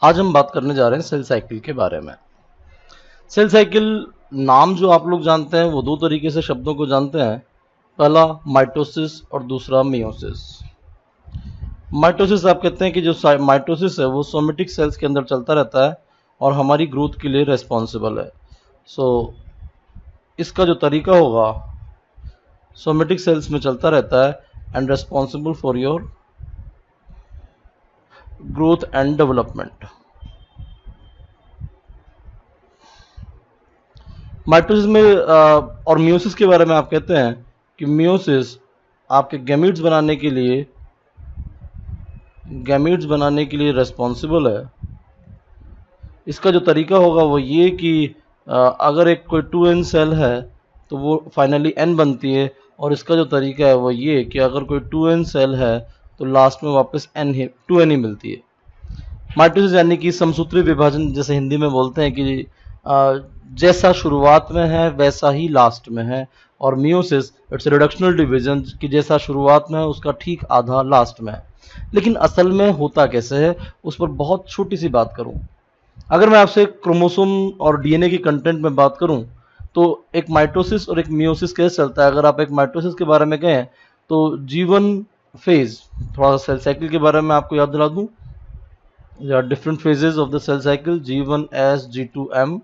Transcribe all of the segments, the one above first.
आज हम बात करने जा रहे हैं सेल साइकिल के बारे में। सेल साइकिल नाम जो आप लोग जानते हैं वो दो तरीके से शब्दों को जानते हैं। पहला माइटोसिस और दूसरा मियोसिस। माइटोसिस आप कहते हैं कि जो माइटोसिस है वो सोमेटिक सेल्स के अंदर चलता रहता है और हमारी ग्रोथ के लिए रेस्पॉन्सिबल है। इसका जो तरीका होगा सोमेटिक सेल्स में चलता रहता है and responsible for your growth and development. Mitosis में और मियोसिस के बारे में आप कहते हैं कि मियोसिस आपके गैमीट्स बनाने के लिए रेस्पॉन्सिबल है। इसका जो तरीका होगा वो ये कि अगर एक कोई 2n सेल है तो वो फाइनली n बनती है, और इसका जो तरीका है वो ये कि अगर कोई 2n सेल है तो लास्ट में वापस 2n ही मिलती है। माइटोसिस यानी कि समसूत्री विभाजन, जैसे हिंदी में बोलते हैं कि जैसा शुरुआत में है वैसा ही लास्ट में है, और मियोसिस इट्स रिडक्शनल डिवीजन कि जैसा शुरुआत में है उसका ठीक आधा लास्ट में है। लेकिन असल में होता कैसे है उस पर बहुत छोटी सी बात करूं। अगर मैं आपसे क्रोमोसोम और डीएनए की कंटेंट में बात करूं तो एक माइटोसिस और एक मियोसिस कैसे चलता है। अगर आप एक माइटोसिस के बारे में कहें तो G1 फेज, थोड़ा सा सेल साइकिल के बारे में आपको याद दिला दूं। There are different phases of the cell cycle: G1S, G2M,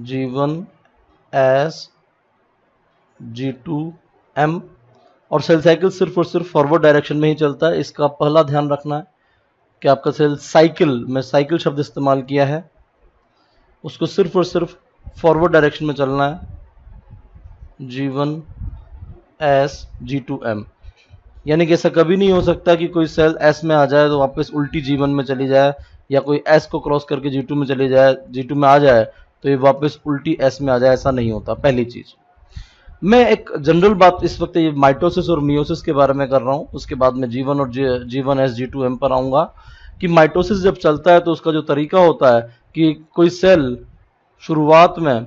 G1S, G2M। और सेल साइकिल सिर्फ और सिर्फ फॉरवर्ड डायरेक्शन में ही चलता है। इसका पहला ध्यान रखना है कि आपका सेल साइकिल में साइकिल शब्द इस्तेमाल किया है, उसको सिर्फ और सिर्फ फॉरवर्ड डायरेक्शन में चलना है। G1S, G2M, यानी कि ऐसा कभी नहीं हो सकता कि कोई सेल S में आ जाए तो वापस उल्टी G1 में चली जाए, या कोई S को क्रॉस करके G2 में चली जाए, G2 में आ जाए तो ये वापस उल्टी S में आ जाए। ऐसा नहीं होता। पहली चीज, मैं एक जनरल बात इस वक्त ये माइटोसिस और मियोसिस के बारे में कर रहा हूँ, उसके बाद में G1 और G1S, G2M पर आऊँगा। कि माइटोसिस जब चलता है तो उसका जो तरीका होता है कि कोई सेल शुरुआत में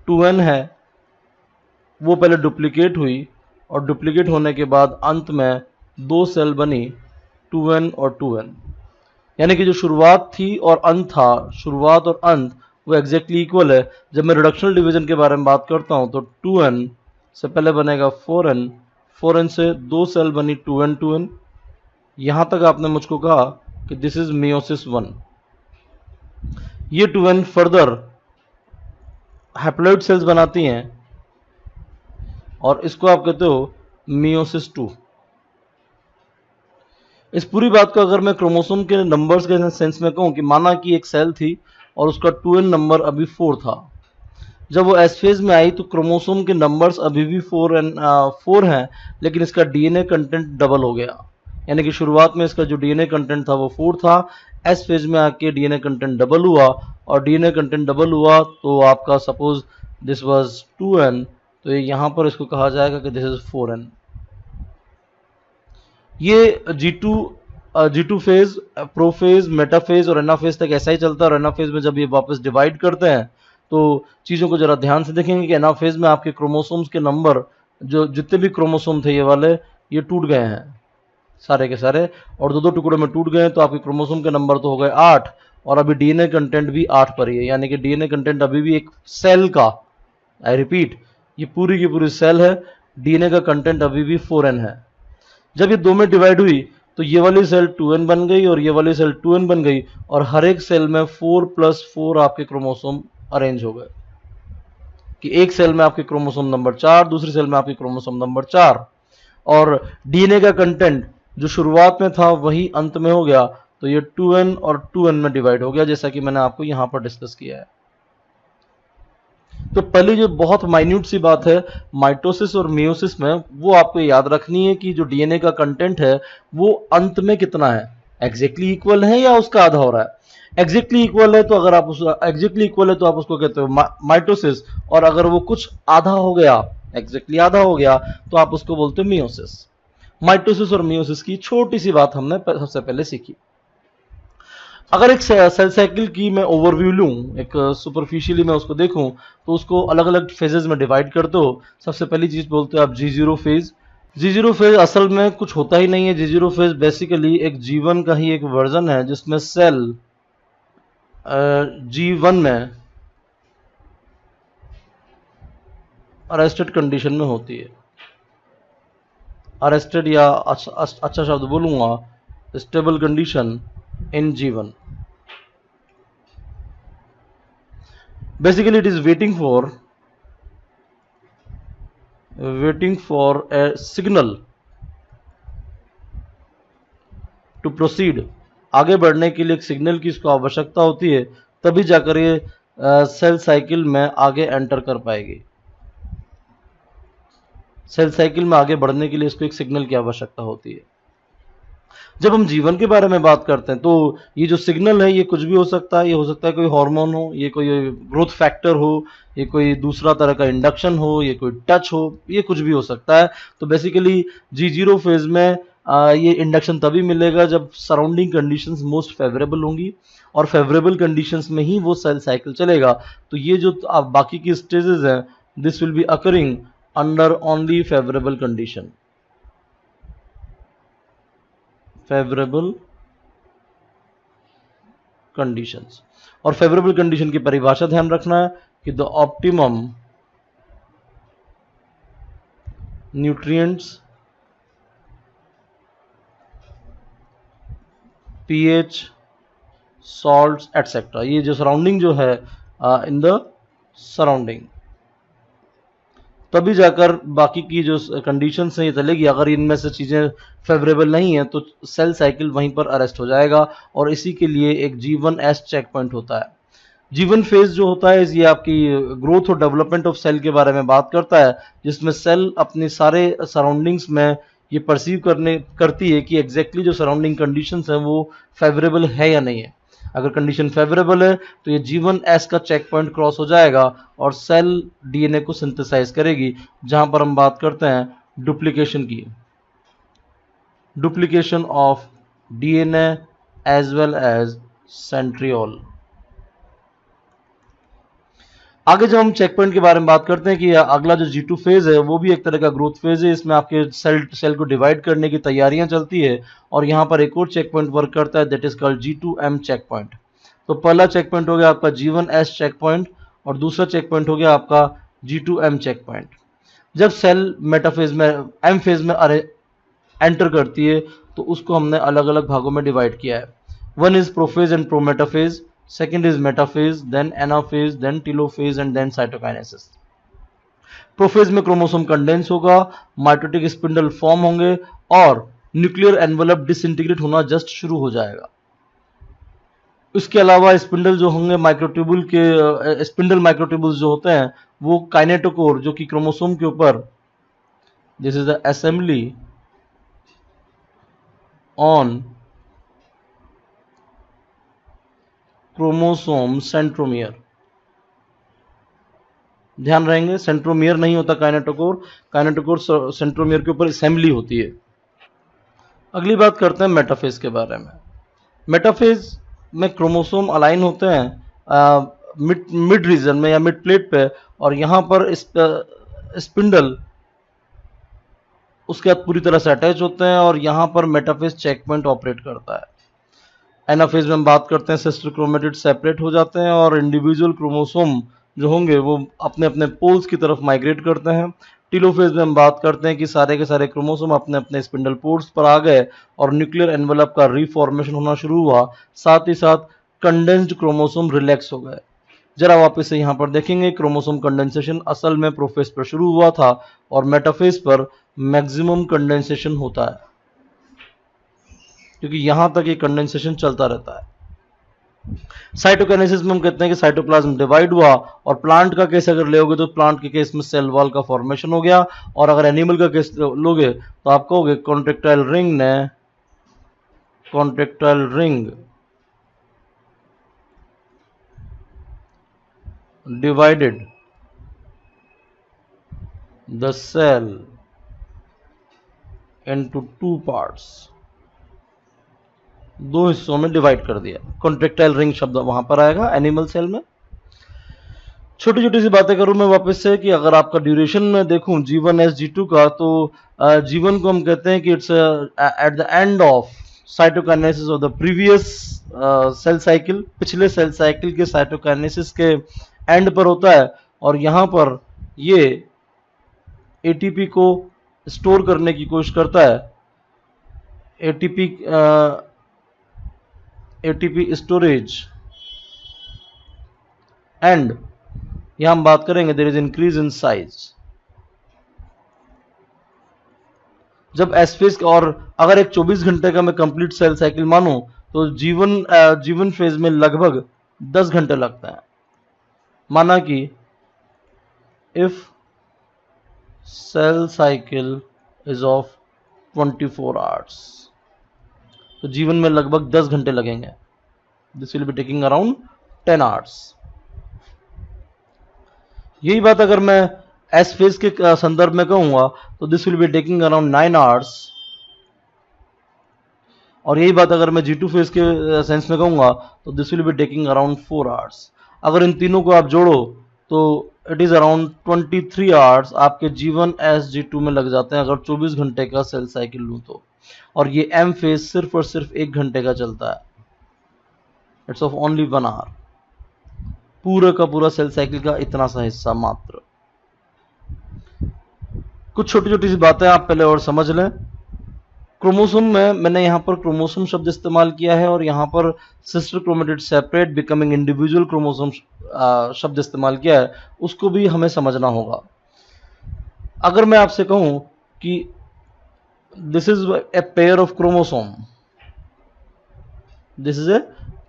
2n है वो पहले डुप्लीकेट हुई, और डुप्लीकेट होने के बाद अंत में दो सेल बनी 2n और 2n, यानी कि जो शुरुआत थी और अंत था, शुरुआत और अंत वो एग्जैक्टली इक्वल है। जब मैं रिडक्शनल डिवीजन के बारे में बात करता हूं तो 2n से पहले बनेगा 4n, 4n से दो सेल बनी 2n 2n। यहां तक आपने मुझको कहा कि दिस इज मियोसिस 1। ये 2n फर्दर हैप्लॉइड सेल्स बनाती हैं और इसको आप कहते हो मियोसिस 2। इस पूरी बात को अगर मैं क्रोमोसोम के नंबर्स के सेंस में कहूं कि माना कि एक सेल थी और उसका 2n नंबर अभी 4 था, जब वो एस फेज में आई तो क्रोमोसोम के नंबर्स अभी भी 4 हैं, लेकिन इसका डीएनए कंटेंट डबल हो गया। यानी कि शुरुआत में इसका जो डीएनए कंटेंट था वो 4 था, एस फेज में आके डीएनए कंटेंट डबल हुआ, और डीएनए कंटेंट डबल हुआ तो आपका सपोज दिस वाज 2n, तो यहां पर इसको कहा जाएगा कि दिस इज 4n। ये G2 फेज, प्रोफेज, मेटाफेज और एनाफेज तक ऐसा ही चलता है। और एनाफेज में जब ये वापस डिवाइड करते हैं तो चीज़ों को जरा ध्यान से देखेंगे कि एनाफेज में आपके क्रोमोसोम्स के नंबर, जो जितने भी क्रोमोसोम थे ये वाले, ये टूट गए हैं सारे के सारे, और दो दो टुकड़ों में टूट गए। तो आपके क्रोमोसोम के नंबर तो हो गए 8, और अभी डीएनए कंटेंट भी 8 पर ही है। यानी कि डीएनए कंटेंट अभी भी एक सेल का, आई रिपीट, ये पूरी की पूरी सेल है, डीएनए का कंटेंट अभी भी 4n है। जब ये दो में डिवाइड हुई तो ये वाली सेल 2n बन गई और ये वाली सेल 2n बन गई, और हर एक सेल में 4+4 आपके क्रोमोसोम अरेंज हो गए। कि एक सेल में आपके क्रोमोसोम नंबर 4, दूसरी सेल में आपके क्रोमोसोम नंबर 4, और डीएनए का कंटेंट जो शुरुआत में था वही अंत में हो गया। तो ये 2n और 2n में डिवाइड हो गया, जैसा कि मैंने आपको यहां पर डिस्कस किया है। तो पहली जो बहुत माइन्यूट सी बात है माइटोसिस और मियोसिस में, वो आपको याद रखनी है कि जो डीएनए का कंटेंट है वो अंत में कितना है, एग्जैक्टली इक्वल है या उसका आधा हो रहा है। एग्जैक्टली इक्वल है तो अगर आप एग्जैक्टली इक्वल है तो आप उसको कहते हो माइटोसिस, और अगर वो कुछ आधा हो गया, एग्जैक्टली आधा हो गया, तो आप उसको बोलते हो मियोसिस। माइटोसिस और मियोसिस की छोटी सी बात हमने सबसे पहले सीखी। अगर एक सेल साइकिल की मैं ओवरव्यू लूं, एक सुपरफिशियली मैं उसको देखूं, तो उसको अलग अलग फेजेस में डिवाइड करते हो। सबसे पहली चीज बोलते हो आप G0 फेज, जी0 फेज असल में कुछ होता ही नहीं है। जी0 फेज बेसिकली एक जीवन का ही एक वर्जन है जिसमें सेल G1 में अरेस्टेड कंडीशन में होती है। अरेस्टेड या अच्छा शब्द बोलूंगा, stable condition in G1। Basically it is waiting for a signal to proceed। आगे बढ़ने के लिए एक सिग्नल की इसको आवश्यकता होती है, तभी जाकर ये सेल साइकिल में आगे एंटर कर पाएगी। सेल साइकिल में आगे बढ़ने के लिए इसको एक सिग्नल की आवश्यकता होती है। जब हम जीवन के बारे में बात करते हैं तो ये जो सिग्नल है ये कुछ भी हो सकता है। ये हो सकता है कोई हार्मोन हो, ये कोई ग्रोथ फैक्टर हो, ये कोई दूसरा तरह का इंडक्शन हो, ये कोई टच हो, ये कुछ भी हो सकता है। तो बेसिकली जी0 फेज में ये इंडक्शन तभी मिलेगा जब सराउंडिंग कंडीशंस मोस्ट फेवरेबल होंगी, और फेवरेबल कंडीशंस में ही वो सेल साइकिल चलेगा। तो ये जो बाकी की स्टेजेस हैं, this will B occurring under only favourable condition. Favourable conditions, और फेवरेबल कंडीशन की परिभाषा ध्यान रखना है कि the optimum nutrients, pH, salts etcetera, ये जो सराउंडिंग जो है इन द सराउंडिंग, तभी जाकर बाकी की जो कंडीशंस हैं ये चलेगी। अगर इनमें से चीज़ें फेवरेबल नहीं है तो सेल साइकिल वहीं पर अरेस्ट हो जाएगा, और इसी के लिए एक G1S चेक पॉइंट होता है। G1 फेज जो होता है ये आपकी ग्रोथ और डेवलपमेंट ऑफ सेल के बारे में बात करता है, जिसमें सेल अपने सारे सराउंडिंग्स में ये परसीव करती है कि एग्जैक्टली जो सराउंडिंग कंडीशंस हैं वो फेवरेबल है या नहीं है। अगर कंडीशन फेवरेबल है तो ये G1S का चेक पॉइंट क्रॉस हो जाएगा और सेल डीएनए को सिंथेसाइज करेगी, जहां पर हम बात करते हैं डुप्लीकेशन की, duplication of DNA as well as centriole. आगे जब हम चेक पॉइंट के बारे में बात करते हैं कि अगला जो G2 फेज है वो भी एक तरह का ग्रोथ फेज है। इसमें आपके सेल को डिवाइड करने की तैयारियां चलती है, और यहाँ पर एक और चेक पॉइंट वर्क करता है, that is called G2M check point. तो पहला चेक पॉइंट हो गया आपका G1S चेक पॉइंट, और दूसरा चेक पॉइंट हो गया आपका G2M चेक पॉइंट। जब सेल मेटाफेज में एम फेज में एंटर करती है तो उसको हमने अलग अलग भागों में डिवाइड किया है। One is prophase and prometaphase, second is metaphase, then anaphase, then telophase and then cytokinesis। Prophase में क्रोमोसोम कंडेंस होगा, माइटोटिक स्पिंडल फॉर्म होंगे, और न्यूक्लियर एनवेलप डिसइंटीग्रेट होना जस्ट शुरू हो जाएगा। इसके अलावा स्पिंडल जो होंगे माइक्रोट्यूबुल के स्पिंडल माइक्रोट्यूबुल्स जो होते हैं वो काइनेटोकोर जो कि क्रोमोसोम के ऊपर, this is the assembly on chromosome centromere, ध्यान रहेंगे सेंट्रोमियर नहीं होता काइनेटोकोर, काइनेटोकोर सेंट्रोमियर के ऊपर असेंबली होती है। अगली बात करते हैं मेटाफेज के बारे में। मेटाफेज में क्रोमोसोम अलाइन होते हैं मिड रीजन में या मिड प्लेट पे, और यहाँ पर स्पिंडल उसके बाद पूरी तरह से अटैच होते हैं, और यहाँ पर मेटाफेज चेक पॉइंट ऑपरेट करता है। एनाफेज में हम बात करते हैं सिस्टर क्रोमेटिड सेपरेट हो जाते हैं, और इंडिविजुअल क्रोमोसोम जो होंगे वो अपने अपने पोल्स की तरफ माइग्रेट करते हैं। टीलोफेज में हम बात करते हैं कि सारे के सारे क्रोमोसोम अपने अपने स्पिंडल पोर्ट्स पर आ गए और न्यूक्लियर एनवेलप का रिफॉर्मेशन होना शुरू हुआ, साथ ही साथ कंडेंस्ड क्रोमोसोम रिलैक्स हो गए। जरा वापस से यहाँ पर देखेंगे, क्रोमोसोम कंडेंसेशन असल में प्रोफेज पर शुरू हुआ था और मेटाफेज पर मैक्सिमम कंडेंसेशन होता है, क्योंकि यहां तक ये कंडेंसेशन चलता रहता है। साइटोकाइनेसिस में हम कहते हैं कि साइटोप्लाज्म डिवाइड हुआ, और प्लांट का केस अगर लोगे तो प्लांट के केस में सेल वॉल का फॉर्मेशन हो गया, और अगर एनिमल का केस लोगे तो आप कहोगे कॉन्ट्रेक्टाइल रिंग ने contractile ring divided the cell into two parts, दो हिस्सों में डिवाइड कर दिया। कॉन्ट्रेक्टाइल रिंग शब्द वहां पर आएगा एनिमल सेल में। छोटी छोटी सी बातें करूं मैं वापस से कि अगर आपका ड्यूरेशन में देखूं G1S G2 का, तो G1 को हम कहते हैं कि it's at the end of cytokinesis of the previous cell cycle, पिछले सेल साइकिल के साइटोकाइनेसिस के एंड पर होता है, और यहां पर ये एटीपी को स्टोर करने की कोशिश करता है। एटीपी स्टोरेज, एंड यहां हम बात करेंगे there is increase in size जब एस फेज, और अगर एक 24 घंटे का मैं कंप्लीट सेल साइकिल मानूं तो जीवन फेज में लगभग 10 घंटे लगता है। माना कि if cell cycle is of 24 hours, तो जीवन में लगभग 10 घंटे लगेंगे। This will be taking around 10 hours. यही बात अगर मैं एस फेज के संदर्भ में कहूंगा तो this will be taking around 9 hours, और यही बात अगर मैं G2 फेज के सेंस में कहूंगा तो this will be taking around 4 hours. अगर इन तीनों को आप जोड़ो तो इट इज अराउंड 23 आवर्स आपके G1S G2 में लग जाते हैं अगर 24 घंटे का सेल साइकिल लूं तो। और ये M फेज सिर्फ और सिर्फ 1 घंटे का चलता है, इट्स ऑफ ओनली 1 आवर। पूरा का पूरा सेल साइकिल का इतना सा हिस्सा मात्र। कुछ छोटी छोटी सी बातें आप पहले और समझ लें। क्रोमोसोम में मैंने यहाँ पर क्रोमोसोम शब्द इस्तेमाल किया है, और यहाँ पर sister chromatid separate becoming individual chromosome शब्द इस्तेमाल किया है, उसको भी हमें समझना होगा। अगर मैं आपसे कहूं कि this is a pair of chromosome, this is a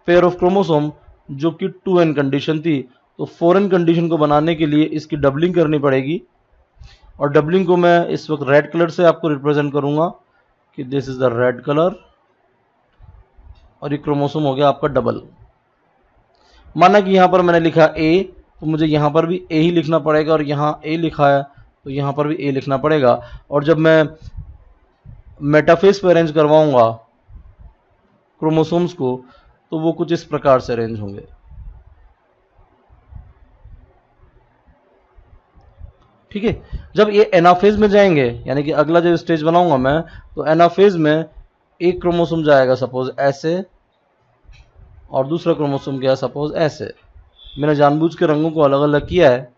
pair of chromosome जो कि 2n कंडीशन थी, तो 4n कंडीशन को बनाने के लिए इसकी डबलिंग करनी पड़ेगी, और डबलिंग को मैं इस वक्त रेड कलर से आपको रिप्रेजेंट करूंगा कि this is the red colour, और ये क्रोमोसोम हो गया आपका डबल। माना कि यहां पर मैंने लिखा A, तो मुझे यहां पर भी A ही लिखना पड़ेगा, और यहां A लिखा है तो यहां पर भी A लिखना पड़ेगा। और जब मैं मेटाफेज पर अरेंज करवाऊंगा क्रोमोसोम्स को तो वो कुछ इस प्रकार से अरेंज होंगे। ठीक है, जब ये एनाफेज में जाएंगे, यानी कि अगला जब स्टेज बनाऊंगा मैं, तो एनाफेज में एक क्रोमोसोम जाएगा सपोज ऐसे, और दूसरा क्रोमोसोम गया सपोज ऐसे। मैंने जानबूझ के रंगों को अलग अलग किया है,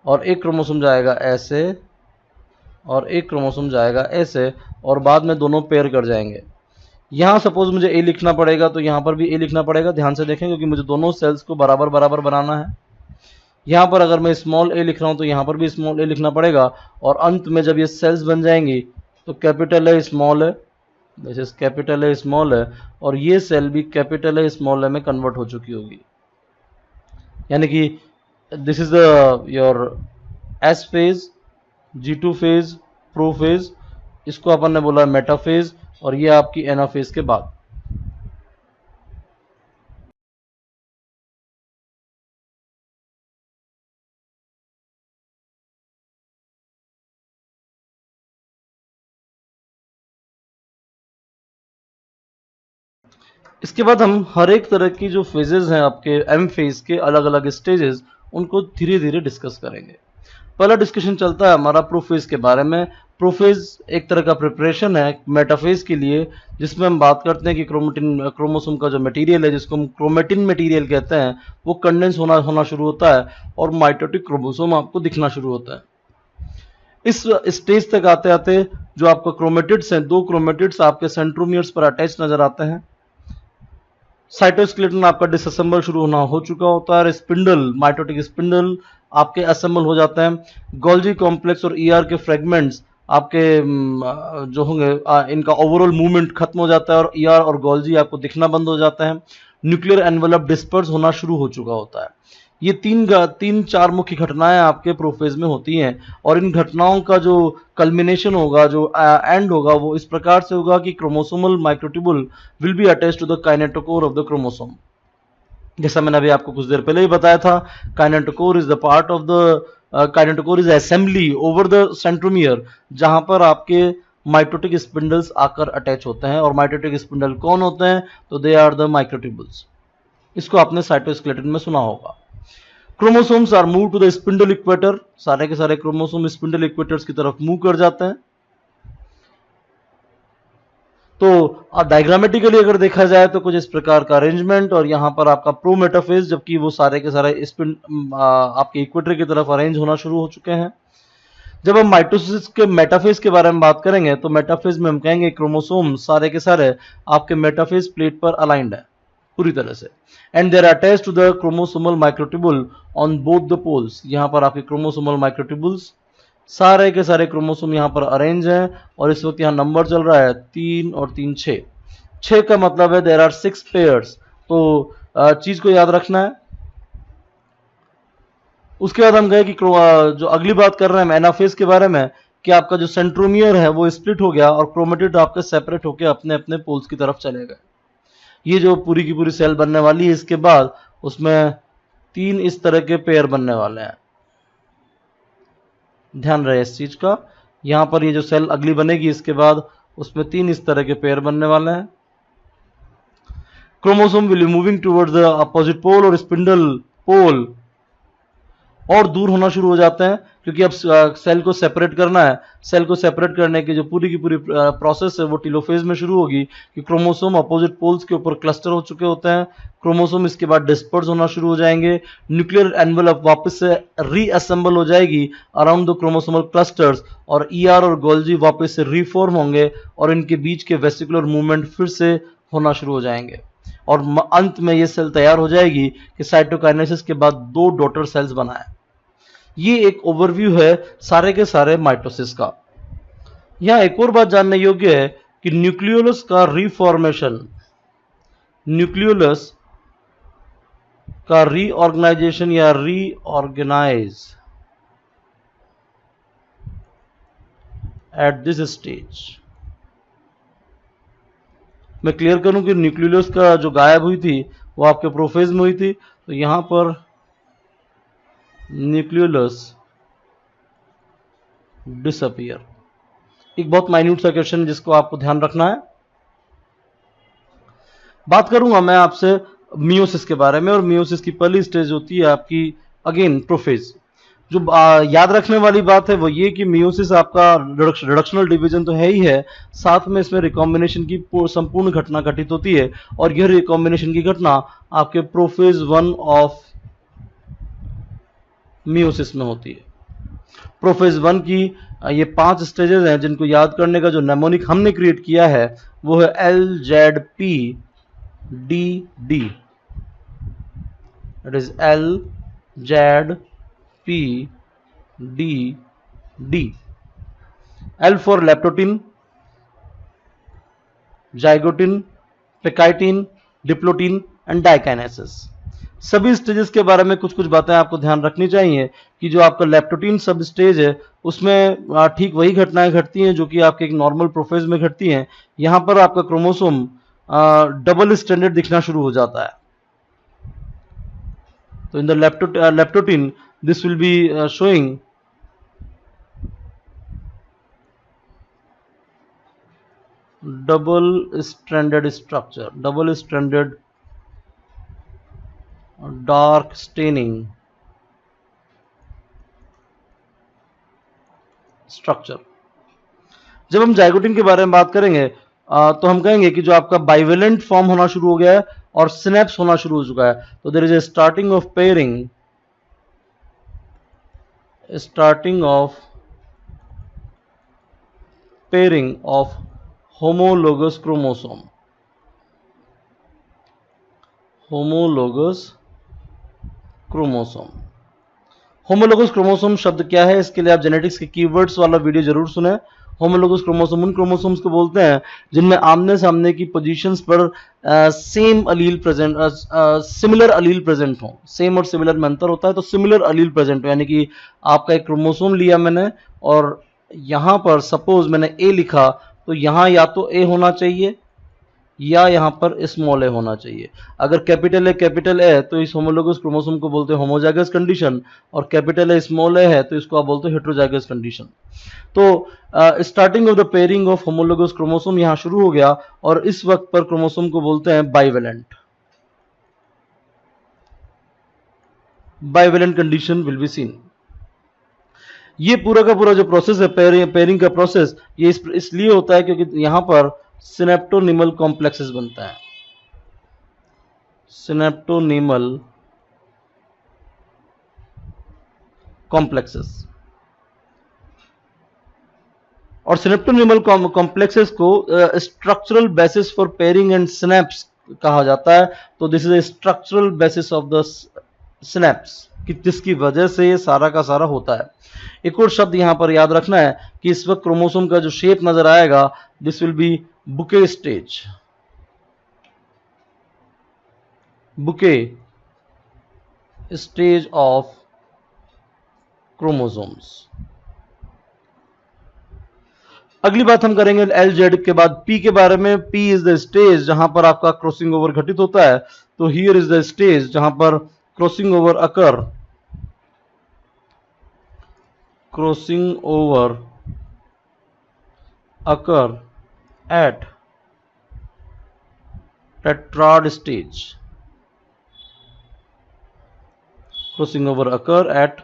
और एक क्रोमोसोम जाएगा ऐसे और एक क्रोमोसोम जाएगा ऐसे, और बाद में दोनों पेयर कर जाएंगे। यहां सपोज मुझे A लिखना पड़ेगा तो यहां पर भी A लिखना पड़ेगा, ध्यान से देखें, क्योंकि मुझे दोनों सेल्स को बराबर बराबर बनाना है। यहां पर अगर मैं स्मॉल a लिख रहा हूं तो यहां पर भी स्मॉल a लिखना पड़ेगा, और अंत में जब ये सेल्स बन जाएंगी तो कैपिटल है स्मॉल है, दिस इज कैपिटल है स्मॉल है, और ये सेल भी कैपिटल है स्मॉल है में कन्वर्ट हो चुकी होगी। यानी कि this is the your S phase, G2 phase, pro phase, इसको अपन ने बोला मेटाफेज, और ये आपकी एनाफेज के बाद। इसके बाद हम हर एक तरह की जो फेजेस हैं आपके एम फेज के अलग अलग स्टेजेस, उनको धीरे धीरे डिस्कस करेंगे। पहला डिस्कशन चलता है हमारा प्रोफेज के बारे में। प्रोफेज एक तरह का प्रिपरेशन है मेटाफेज के लिए, जिसमें हम बात करते हैं कि क्रोमोसोम का जो मटेरियल है, जिसको हम क्रोमेटिन मटेरियल कहते हैं, वो कंडेंस होना शुरू होता है, और माइटोटिक क्रोमोसोम आपको दिखना शुरू होता है। इस स्टेज तक आते आते जो आपका क्रोमेटिड्स हैं, 2 क्रोमेटिड्स आपके सेंट्रोमियर्स पर अटैच नजर आते हैं। साइटोस्केलेटन आपका डिसअसेंबल शुरू होना हो चुका होता है, स्पिंडल, माइटोटिक स्पिंडल आपके असेंबल हो जाते हैं। गोल्जी कॉम्प्लेक्स और ईआर के फ्रेगमेंट्स आपके जो होंगे, इनका ओवरऑल मूवमेंट खत्म हो जाता है, और ईआर और गोल्जी आपको दिखना बंद हो जाता है। न्यूक्लियर एनवेलप डिस्पर्स होना शुरू हो चुका होता है। ये तीन चार मुख्य घटनाएं आपके प्रोफेज में होती हैं, और इन घटनाओं का जो कल्मिनेशन होगा, जो एंड होगा, वो इस प्रकार से होगा कि chromosomal microtubule will be attached to the kinetochore of the chromosome. जैसा मैंने अभी आपको कुछ देर पहले ही बताया था, kinetochore is the part of the kinetochore is assembly over the centromere, जहां पर आपके माइटोटिक स्पिंडल्स आकर अटैच होते हैं। और माइटोटिक स्पिंडल कौन होते हैं? तो दे आर द माइक्रोट्यूबुल्स। इसको आपने साइटोस्केलेटन में सुना होगा। Chromosomes are move to the spindle equator, सारे के सारे क्रोमोसोम स्पिंडल इक्वेटर्स की तरफ मूव कर जाते हैं। तो डायग्रामेटिकली अगर देखा जाए तो कुछ इस प्रकार का अरेंजमेंट, और यहां पर आपका प्रो मेटाफेज, जबकि वो सारे के सारे स्पिन आपके इक्वेटर की तरफ अरेंज होना शुरू हो चुके हैं। जब हम माइटोसिस के मेटाफेज के बारे में बात करेंगे तो मेटाफेज में हम कहेंगे क्रोमोसोम सारे के सारे आपके मेटाफेज प्लेट पर अलाइंड है पूरी तरह से, and there attach to the chromosomal microtubule on both the poles. यहाँ पर आपके क्रोमोसोमल माइक्रोट्यूबुल्स सारे के सारे क्रोमोसोम यहाँ पर अरेंज हैं, और इस वक्त यहाँ नंबर चल रहा है 3 और 3 6। 6 का मतलब है देर आर 6 पेयर्स। तो चीज को याद रखना है। उसके बाद हम गए कि जो अगली बात कर रहे हैं एनाफेज के बारे में, कि आपका जो सेंट्रोमियर है वो स्प्लिट हो गया और क्रोमेटिड आपके सेपरेट होकर अपने अपने पोल्स की तरफ चले गए। ये जो पूरी की पूरी सेल बनने वाली है, इसके बाद उसमें 3 इस तरह के पेयर बनने वाले हैं। ध्यान रहे इस चीज का। यहां पर ये जो सेल अगली बनेगी इसके बाद उसमें 3 इस तरह के पेयर बनने वाले हैं। Chromosome will be moving towards the opposite pole, और स्पिंडल पोल और दूर होना शुरू हो जाते हैं, क्योंकि अब सेल को सेपरेट करना है। सेल को सेपरेट करने की जो पूरी की पूरी प्रोसेस है वो टीलोफेज में शुरू होगी, कि क्रोमोसोम अपोजिट पोल्स के ऊपर क्लस्टर हो चुके होते हैं। क्रोमोसोम इसके बाद डिस्पर्स होना शुरू हो जाएंगे। न्यूक्लियर एनवेलप वापस से रीअसेंबल हो जाएगी अराउंड द क्रोमोसोमल क्लस्टर्स, और ईआर और गोल्जी वापस से रीफॉर्म होंगे, और इनके बीच के वेसिकुलर मूवमेंट फिर से होना शुरू हो जाएंगे, और अंत में ये सेल तैयार हो जाएगी कि साइटोकाइनेसिस के बाद 2 डॉटर सेल्स बनाए। ये एक ओवरव्यू है सारे के सारे माइटोसिस का। यहां एक और बात जानने योग्य है कि न्यूक्लियोलस का रीफॉर्मेशन, न्यूक्लियोलस का रीऑर्गेनाइजेशन या रीऑर्गेनाइज एट दिस स्टेज। मैं क्लियर करूं कि न्यूक्लियोलस का जो गायब हुई थी वो आपके प्रोफेज में हुई थी, तो यहां पर न्यूक्लियोलस डिसअपियर। एक बहुत माइन्यूट सा क्वेश्चन जिसको आपको ध्यान रखना है। बात करूंगा मैं आपसे मियोसिस के बारे में, और मियोसिस की पहली स्टेज होती है आपकी अगेन प्रोफेज। जो याद रखने वाली बात है वो ये कि मियोसिस आपका रिडक्शनल डिवीजन तो है ही है, साथ में इसमें रिकॉम्बिनेशन की संपूर्ण घटना घटित होती है, और यह रिकॉम्बिनेशन की घटना आपके प्रोफेज 1 ऑफ मियोसिस में होती है। प्रोफेज 1 की ये 5 स्टेजेस हैं जिनको याद करने का जो नेमोनिक हमने क्रिएट किया है वो है LZP DD। It is LZP DD। L for leptotene, zygotene, pachytene, diplotene and diakinesis. सभी स्टेजेस के बारे में कुछ कुछ बातें आपको ध्यान रखनी चाहिए, कि जो आपका लेप्टोटिन सब स्टेज है उसमें ठीक वही घटनाएं घटती हैं जो कि आपके एक नॉर्मल प्रोफेज में घटती हैं। यहां पर आपका क्रोमोसोम डबल स्ट्रैंडेड दिखना शुरू हो जाता है। तो in the leptotene this will be showing double stranded structure, double stranded dark staining structure. जब हम जाइगोटिन के बारे में बात करेंगे तो हम कहेंगे कि जो आपका बाइवेलेंट फॉर्म होना शुरू हो गया है और सिनेप्स होना शुरू हो चुका है। तो there is a starting of pairing of homologous chromosome। homologous chromosome शब्द क्या है, इसके लिए आप जेनेटिक्स के कीवर्ड्स वाला वीडियो जरूर सुने। होमोलोगस क्रोमोसोम उन क्रोमोसोम्स को बोलते हैं जिनमें आमने सामने की पोजीशंस पर सेम अलील प्रेजेंट, सिमिलर अलील प्रेजेंट हो। सेम और सिमिलर में अंतर होता है, तो सिमिलर अलील प्रेजेंट हो, यानी कि आपका एक क्रोमोसोम लिया मैंने और यहां पर सपोज मैंने ए लिखा, तो यहां या तो ए होना चाहिए या यहां पर स्मॉल ए होना चाहिए। अगर कैपिटल ए तो इस होमोलोगस क्रोमोसोम को बोलते हैं होमोजाइगस कंडीशन, और कैपिटल ए स्मॉल ए है तो इसको आप बोलते हैं हेट्रोजाइगस कंडीशन। तो starting of the pairing of homologous chromosome यहां शुरू हो गया, और इस वक्त पर क्रोमोसोम को बोलते हैं bivalent. Bivalent condition will be seen. ये पूरा का पूरा जो प्रोसेस है पेयरिंग का प्रोसेस, ये इसलिए होता है क्योंकि यहां पर सिनेप्टोनिमल कॉम्प्लेक्सेस बनता है, सिनेप्टोनिमल कॉम्प्लेक्सेस। और सिनेप्टोनिमल कॉम्प्लेक्सेस को structural basis for pairing and synapse कहा जाता है। तो this is a structural basis of the synapse, कि जिसकी वजह से ये सारा का सारा होता है। एक और शब्द यहां पर याद रखना है कि इस वक्त क्रोमोसोम का जो शेप नजर आएगा, this will B bouquet stage, bouquet stage of chromosomes. अगली बात हम करेंगे LZ के बाद P के बारे में। P इज द स्टेज जहां पर आपका क्रॉसिंग ओवर घटित होता है। तो हियर इज द स्टेज जहां पर crossing over occur, crossing over occur at tetrad stage, crossing over occur at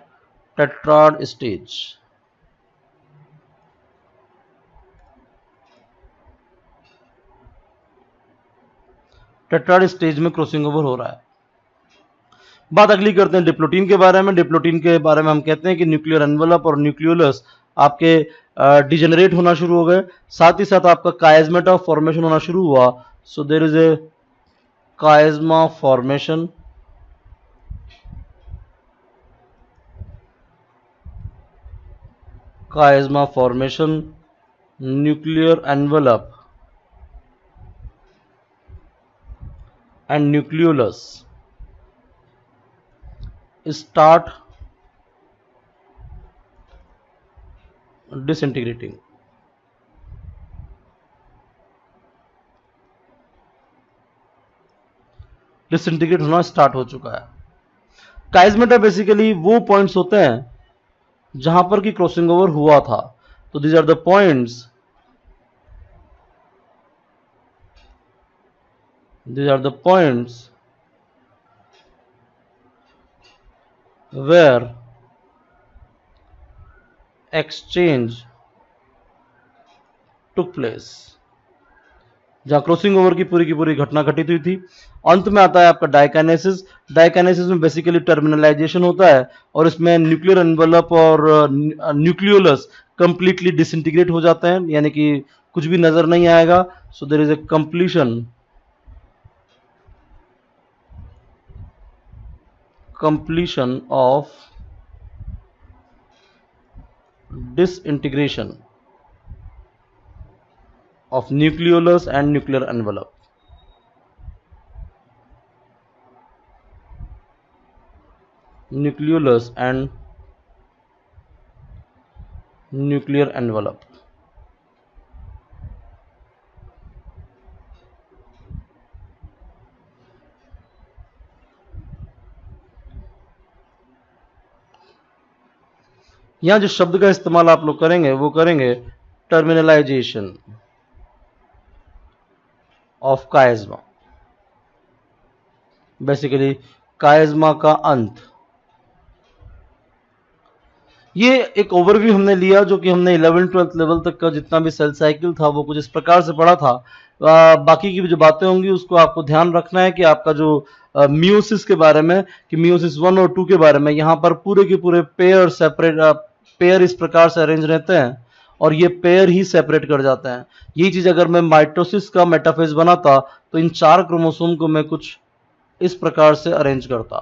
tetrad stage. Tetrad stage में क्रॉसिंग ओवर हो रहा है। बात अगली करते हैं डिप्लोटीन के बारे में। डिप्लोटीन के बारे में हम कहते हैं कि न्यूक्लियर एनवेलप और न्यूक्लियोलस आपके डिजेनरेट होना शुरू हो गए, साथ ही साथ आपका कायस्मेटा फॉर्मेशन होना शुरू हुआ। So there is a chiasma formation, chiasma formation, nuclear envelope and nucleolus start disintegrating। Disintegrate होना स्टार्ट हो चुका है। काइजमेटा बेसिकली वो पॉइंट्स होते हैं जहां पर कि क्रॉसिंग ओवर हुआ था। तो these are the points, these are the points where exchange took place, जहां क्रॉसिंग ओवर की पूरी घटना घटित हुई थी। अंत में आता है आपका डाइकाइनेसिस। डाइकाइनेसिस में बेसिकली टर्मिनलाइजेशन होता है और इसमें न्यूक्लियर एनवेलप और न्यूक्लियोलस कंप्लीटली डिसइंटीग्रेट हो जाते हैं, यानी कि कुछ भी नजर नहीं आएगा। So there is a completion of disintegration of nucleolus and nuclear envelope। nucleolus and nuclear envelope। यहां जो शब्द का इस्तेमाल आप लोग करेंगे वो करेंगे टर्मिनलाइजेशन ऑफ कायस्मा, बेसिकली कायस्मा का अंत। ये एक ओवरव्यू हमने लिया जो कि हमने 11th-12th लेवल तक का जितना भी सेल साइकिल था वो कुछ इस प्रकार से पढ़ा था। बाकी की जो बातें होंगी उसको आपको ध्यान रखना है कि आपका जो मियोसिस के बारे में, कि मियोसिस 1 और 2 के बारे में, यहाँ पर पूरे के पूरे पेयर सेपरेट पेयर इस प्रकार से अरेंज रहते हैं और ये पेयर ही सेपरेट कर जाते हैं। यही चीज अगर मैं माइटोसिस का मेटाफेज बनाता तो इन 4 क्रोमोसोम को मैं कुछ इस प्रकार से अरेंज करता।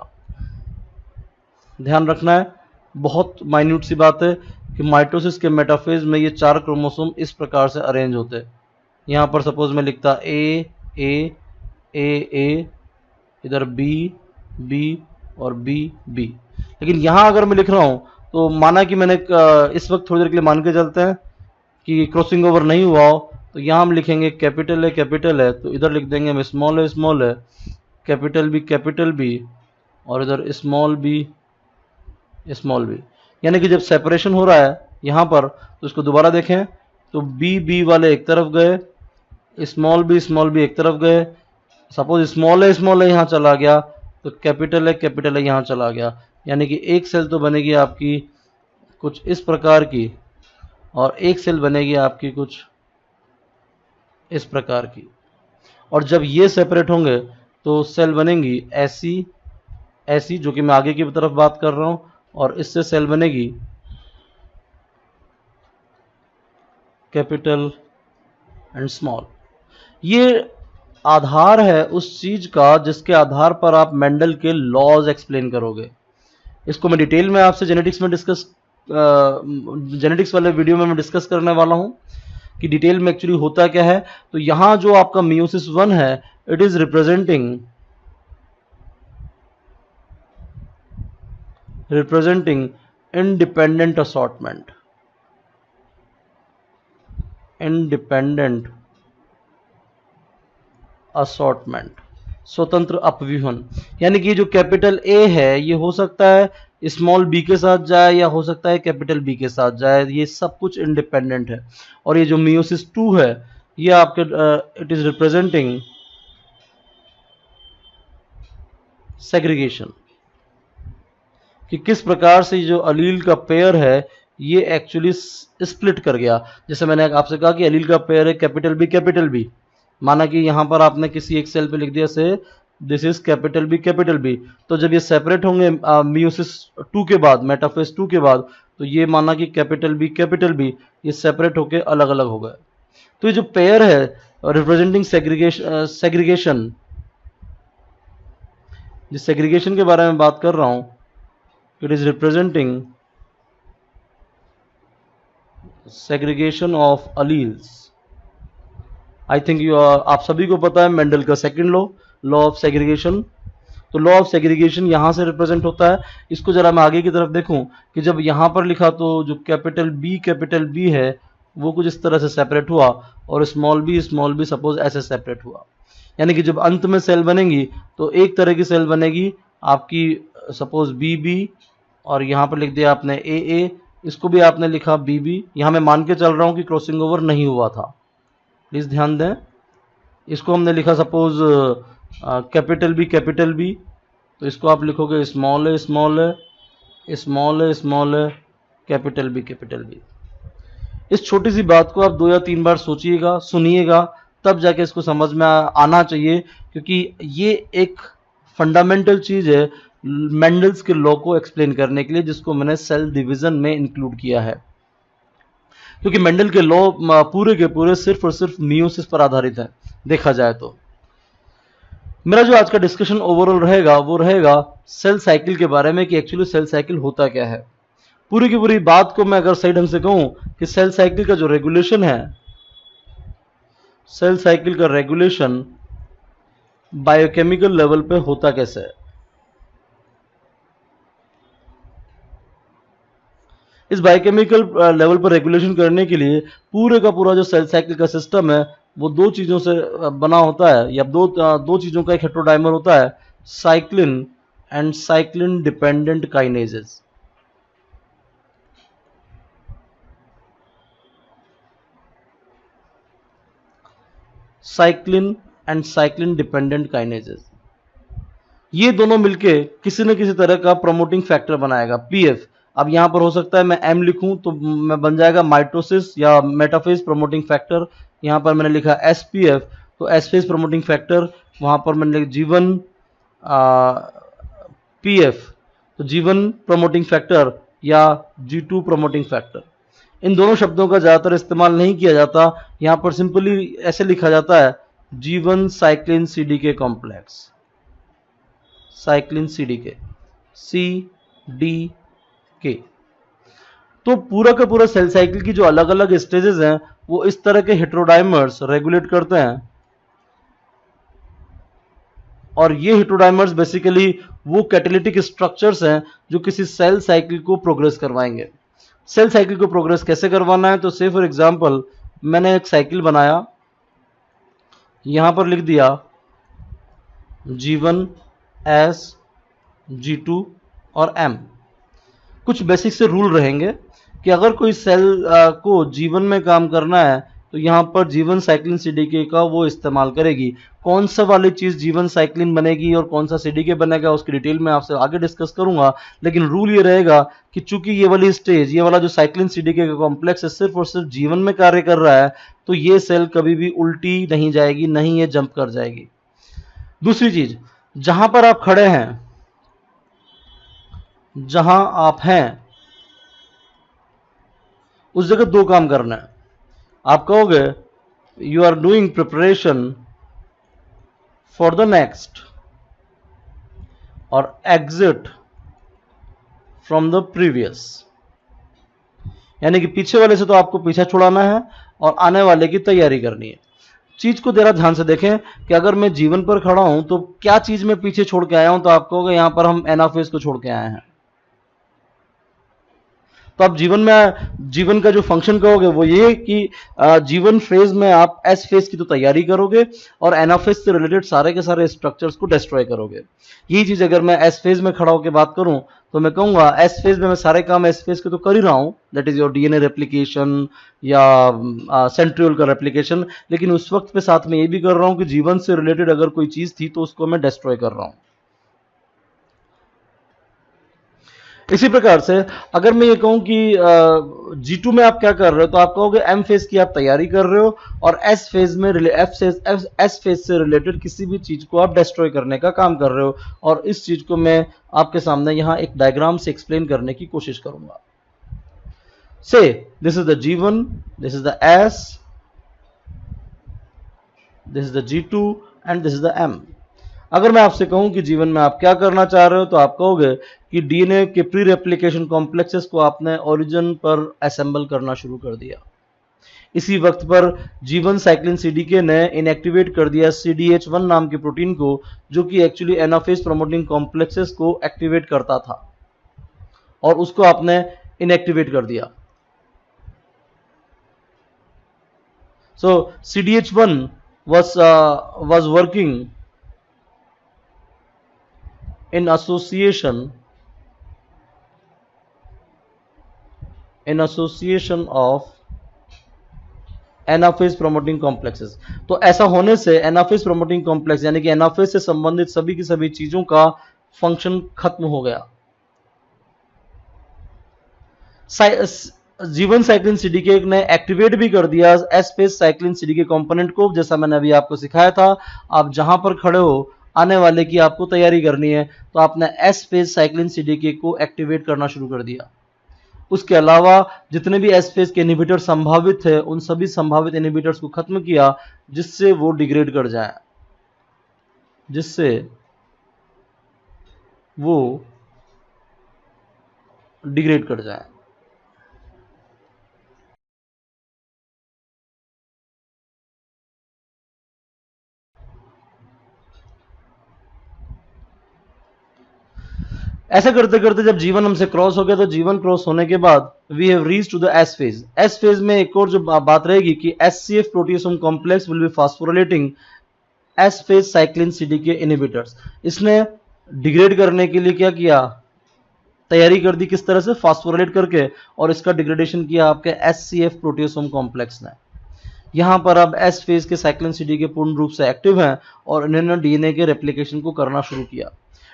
ध्यान रखना है, बहुत माइन्यूट सी बात है कि माइटोसिस के मेटाफेज में ये 4 क्रोमोसोम इस प्रकार से अरेंज होते। यहां पर सपोज मैं लिखता ए ए ए ए, इधर बी बी और बी बी। लेकिन यहां अगर मैं लिख रहा हूं तो माना कि मैंने इस वक्त थोड़ी देर के लिए मान के चलते हैं कि क्रॉसिंग ओवर नहीं हुआ हो, तो यहां हम लिखेंगे कैपिटल है, तो इधर लिख देंगे हम स्मॉल है, कैपिटल बी और इधर स्मॉल बी। यानी कि जब सेपरेशन हो रहा है यहां पर, तो इसको दोबारा देखें तो बी वाले एक तरफ गए, स्मॉल बी एक तरफ गए। सपोज स्मॉल है यहां चला गया, तो कैपिटल है यहां चला गया। यानी कि एक सेल तो बनेगी आपकी कुछ इस प्रकार की और एक सेल बनेगी आपकी कुछ इस प्रकार की। और जब ये सेपरेट होंगे तो सेल बनेंगी ऐसी ऐसी, जो कि मैं आगे की तरफ बात कर रहा हूं, और इससे सेल बनेगी कैपिटल एंड स्मॉल। ये आधार है उस चीज का जिसके आधार पर आप मेंडल के लॉज एक्सप्लेन करोगे। इसको मैं डिटेल में आपसे जेनेटिक्स वाले वीडियो में मैं डिस्कस करने वाला हूं कि डिटेल में एक्चुअली होता क्या है। तो यहां जो आपका मियोसिस 1 है, it is representing independent assortment, स्वतंत्र अपव्यूहन। यानी कि जो कैपिटल ए है ये हो सकता है स्मॉल बी के साथ जाए या हो सकता है कैपिटल बी के साथ जाए, ये सब कुछ इंडिपेंडेंट है। और ये जो मियोसिस 2 है ये आपके इट इज रिप्रेजेंटिंग सेग्रीगेशन, कि किस प्रकार से जो अलील का पेयर है ये एक्चुअली स्प्लिट कर गया। जैसे मैंने आपसे कहा कि अलील का पेयर है कैपिटल बी, माना कि यहां पर आपने किसी एक सेल पे लिख दिया से दिस इज कैपिटल बी, तो जब ये सेपरेट होंगे मियोसिस 2 के बाद, मेटाफेज 2 के बाद, तो ये माना कि कैपिटल बी ये सेपरेट होके अलग अलग हो गए। तो ये जो पेयर है रिप्रेजेंटिंग सेग्रीगेशन, जिस सेग्रीगेशन के बारे में बात कर रहा हूं, it is representing segregation of alleles. I think आप सभी को पता है मेंडल का सेकंड लॉ ऑफ सेग्रीगेशन। तो लॉ ऑफ सेग्रीगेशन यहां से रिप्रेजेंट होता है। इसको जरा मैं आगे की तरफ देखूं कि जब यहां पर लिखा तो जो कैपिटल बी है वो कुछ इस तरह से सेपरेट हुआ और स्मॉल बी सपोज ऐसे सेपरेट हुआ। यानी कि जब अंत में सेल बनेंगी तो एक तरह की सेल बनेगी आपकी सपोज बी, और यहां पर लिख दिया आपने ए, इसको भी आपने लिखा बी। यहां मैं मान के चल रहा हूं कि क्रॉसिंग ओवर नहीं हुआ था, प्लीज ध्यान दें। इसको हमने लिखा सपोज कैपिटल बी, तो इसको आप लिखोगे स्मॉल है कैपिटल बी। इस छोटी सी बात को आप 2 या 3 बार सोचिएगा, सुनिएगा, तब जाके इसको समझ में आना चाहिए, क्योंकि ये एक फंडामेंटल चीज है मेंडल्स के लॉ को एक्सप्लेन करने के लिए, जिसको मैंने सेल डिवीजन में इंक्लूड किया है। क्योंकि मेंडल के लॉ पूरे के पूरे सिर्फ और सिर्फ मियोसिस पर आधारित है देखा जाए तो। मेरा जो आज का डिस्कशन ओवरऑल रहेगा वो रहेगा सेल साइकिल के बारे में, कि एक्चुअली सेल साइकिल होता क्या है। पूरी की पूरी बात को मैं अगर सही ढंग से कहूं कि सेल साइकिल का जो रेगुलेशन है, सेल साइकिल का रेगुलेशन बायोकेमिकल लेवल पे होता कैसे है। इस बायोकेमिकल लेवल पर रेगुलेशन करने के लिए पूरे का पूरा जो सेल साइकिल का सिस्टम है वो 2 चीजों से बना होता है, या दो चीजों का एक हेटेरोडाइमर होता है, cyclin and cyclin dependent kinases. Cyclin and cyclin dependent kinases, ये दोनों मिलके किसी न किसी तरह का प्रमोटिंग फैक्टर बनाएगा, पीएफ। अब यहां पर हो सकता है मैं एम लिखूं तो मैं बन जाएगा माइटोसिस या मेटाफेज प्रमोटिंग फैक्टर। यहां पर मैंने लिखा एसपीएफ, तो एसफेज प्रमोटिंग फैक्टर। वहां पर मैंने लिखा जीवन पीएफ, तो जीवन प्रमोटिंग फैक्टर या G2 प्रमोटिंग फैक्टर। इन दोनों शब्दों का ज्यादातर इस्तेमाल नहीं किया जाता, यहां पर सिंपली ऐसे लिखा जाता है G1 cyclin CDK complex, cyclin CDK CDK। तो पूरा का पूरा सेल साइकिल की जो अलग अलग स्टेजेस हैं वो इस तरह के हेटेरोडाइमर्स रेगुलेट करते हैं, और ये हेटेरोडाइमर्स बेसिकली वो कैटालिटिक स्ट्रक्चर्स हैं जो किसी सेल साइकिल को प्रोग्रेस करवाएंगे। सेल साइकिल को प्रोग्रेस कैसे करवाना है, तो से फॉर एग्जांपल मैंने एक साइकिल बनाया, यहां पर लिख दिया G1 S G2 और M। कुछ बेसिक से रूल रहेंगे कि अगर कोई सेल को G1 में काम करना है तो यहाँ पर जीवन साइक्लिन सीडीके का वो इस्तेमाल करेगी। कौन सा वाली चीज जीवन साइक्लिन बनेगी और कौन सा सीडीके बनेगा उसकी डिटेल में आपसे आगे डिस्कस करूंगा, लेकिन रूल ये रहेगा कि चूंकि ये वाली स्टेज, ये वाला जो साइक्लिन सीडीके का कॉम्प्लेक्स है सिर्फ और सिर्फ जीवन में कार्य कर रहा है, तो ये सेल कभी भी उल्टी नहीं जाएगी, नहीं ये जंप कर जाएगी। दूसरी चीज, जहां पर आप खड़े हैं, जहां आप हैं उस जगह दो काम करना है। आप कहोगे you are doing preparation for the next और एग्जिट फ्रॉम द प्रीवियस, यानी कि पीछे वाले से तो आपको पीछा छुड़ाना है और आने वाले की तैयारी करनी है। चीज को जरा ध्यान से देखें कि अगर मैं जीवन पर खड़ा हूं तो क्या चीज मैं पीछे छोड़ के आया हूं, तो आप कहोगे यहां पर हम एनाफेज को छोड़ के आए हैं। तो आप जीवन का जो फंक्शन कहोगे वो ये कि जीवन फेज में आप एस फेज की तो तैयारी करोगे और एनाफेज से रिलेटेड सारे के सारे स्ट्रक्चर्स को डिस्ट्रॉय करोगे। यही चीज अगर मैं एस फेज में खड़ा होकर बात करूं तो मैं कहूंगा एस फेज में मैं सारे काम एस फेज के तो कर ही रहा हूं, that is your DNA replication या सेंट्रियोल का रेप्लिकेशन, लेकिन उस वक्त पे साथ में ये भी कर रहा हूं कि जीवन से रिलेटेड अगर कोई चीज थी तो उसको मैं डिस्ट्रॉय कर रहा हूं। इसी प्रकार से अगर मैं ये कहूं कि G2 में आप क्या कर रहे हो, तो आप कहोगे M फेज की आप तैयारी कर रहे हो और S फेज में S फेज से रिलेटेड किसी भी चीज को आप डिस्ट्रॉय करने का काम कर रहे हो, और इस चीज को मैं आपके सामने यहां एक डायग्राम से एक्सप्लेन करने की कोशिश करूंगा। से this is the G1, this is the S, this is the G2 and this is the M। अगर मैं आपसे कहूं कि जीवन में आप क्या करना चाह रहे हो, तो आप कहोगे कि डीएनए के प्री रेप्लिकेशन कॉम्प्लेक्सेस को आपने ओरिजिन पर असेंबल करना शुरू कर दिया। इसी वक्त पर जीवन साइक्लिन सीडीके ने इनएक्टिवेट कर दिया CDH1 नाम के प्रोटीन को, जो कि एक्चुअली एनाफेज प्रमोटिंग कॉम्प्लेक्सेस को एक्टिवेट करता था, और उसको आपने इनएक्टिवेट कर दिया। सो CDH1 was working in association of anaphase promoting complexes. तो ऐसा होने से एनाफेज प्रोमोटिंग कॉम्प्लेक्स यानी कि एनाफेज से संबंधित सभी की सभी चीजों का फंक्शन खत्म हो गया। जीवन साइक्लिन सीडीके ने एक्टिवेट भी कर दिया S phase cyclin CDK component को, जैसा मैंने अभी आपको सिखाया था। आप जहां पर खड़े हो, आने वाले की आपको तैयारी करनी है, तो आपने एस फेज साइक्लिन सीडीके को एक्टिवेट करना शुरू कर दिया। उसके अलावा जितने भी एस फेज के इनहिबिटर संभावित थे, उन सभी संभावित इनहिबिटर्स को खत्म किया, जिससे वो डिग्रेड कर जाए, जिससे वो डिग्रेड कर जाए। ऐसा करते करते जब जीवन हमसे क्रॉस हो गया, तो जीवन क्रॉस होने के बाद we have reach to the S phase. S phase में एक और जो बात रहेगी कि SCF proteasome complex will be phosphorylating S phase cyclin CDK inhibitors. इसने डिग्रेड करने के लिए क्या किया, तैयारी कर दी, किस तरह से, फास्फोरिलेट करके, और इसका डिग्रेडेशन किया आपके SCF प्रोटियोसोम कॉम्प्लेक्स ने। यहां पर अब एस फेज के साइक्लिन सीडीके पूर्ण रूप से एक्टिव हैं और इन्होंने डीएनए के रेप्लिकेशन को करना शुरू किया।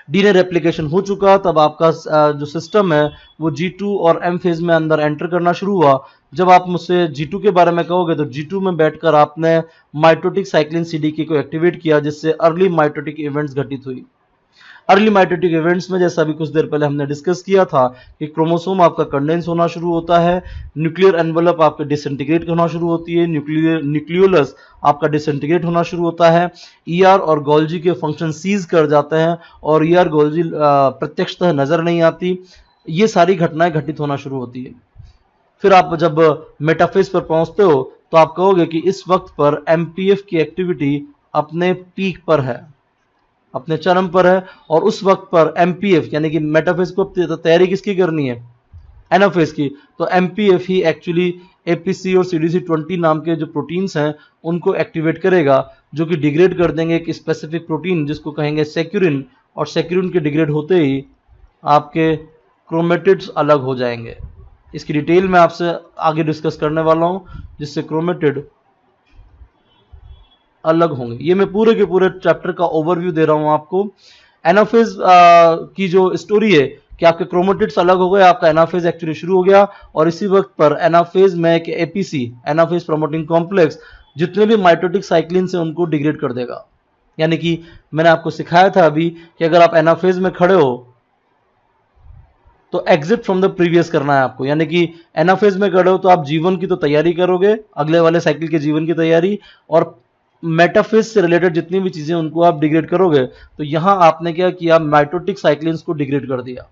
डीएनए रेप्लिकेशन हो चुका, तब आपका जो सिस्टम है वो G2 और M फेज में अंदर एंटर करना शुरू हुआ। जब आप मुझसे G2 के बारे में कहोगे, तो G2 में बैठकर आपने माइटोटिक साइक्लिन सीडीके को एक्टिवेट किया, जिससे अर्ली माइटोटिक इवेंट्स घटित हुई। अर्ली माइटोटिक इवेंट्स में, जैसा अभी कुछ देर पहले हमने डिस्कस किया था, कि क्रोमोसोम आपका कंडेंस होना शुरू होता है, न्यूक्लियर एनवेलप आपका डिसइंटीग्रेट होना शुरू होती है, न्यूक्लियोलस आपका डिसइंटीग्रेट होना शुरू होता है, ER और गोल्जी के फंक्शन सीज कर जाते हैं और ER गोल्जी प्रत्यक्षतः नजर नहीं आती। ये सारी घटनाएं घटित होना शुरू होती है। फिर आप जब मेटाफेज पर पहुंचते हो, तो आप कहोगे कि इस वक्त पर MPF की एक्टिविटी अपने पीक पर है, अपने चरम पर है, और उस वक्त पर MPF यानी कि मेटाफेज को तैयारी किसकी करनी है, एनाफेज की, तो MPF ही एक्चुअली APC और CDC20 नाम के जो प्रोटीन्स हैं उनको एक्टिवेट करेगा, जो कि डिग्रेड कर देंगे एक स्पेसिफिक प्रोटीन जिसको कहेंगे सेक्यूरिन, और सेक्यूरिन के डिग्रेड होते ही आपके क्रोमेटिड्स अलग हो जाएंगे। इसकी डिटेल मैं आपसे आगे डिस्कस करने वाला हूं, जिससे क्रोमेटिड अलग होंगे। ये मैं पूरे के पूरे चैप्टर का ओवरव्यू दे रहा हूं आपको। एनाफेज की जो स्टोरी है कि आपके क्रोमेटिड्स अलग हो गए, आपका एनाफेज एक्चुअली शुरू हो गया, और इसी वक्त पर एनाफेज में एक एपीसी, एनाफेज प्रमोटिंग कॉम्प्लेक्स, जितने भी माइटोटिक साइक्लिन्स हैं उनको डिग्रेड कर देगा। यानी कि मैंने आपको सिखाया था अभी कि अगर आप एनाफेज में खड़े हो तो एग्जिट फ्रॉम द प्रीवियस करना है आपको। यानी कि एनाफेज में खड़े हो तो आप जीवन की तो तैयारी करोगे, अगले वाले साइकिल के जीवन की तैयारी, और मेटाफेज से रिलेटेड जितनी भी चीजें उनको आप डिग्रेड करोगे। तो यहां आपने क्या किया, माइटोटिक साइक्लिन्स को डिग्रेड कर दिया।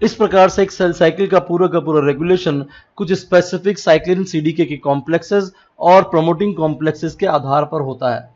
इस प्रकार से एक सेल साइकिल का पूरा रेगुलेशन कुछ स्पेसिफिक साइक्लिन सीडीके के कॉम्प्लेक्सेस और प्रमोटिंग कॉम्प्लेक्सेस के आधार पर होता है।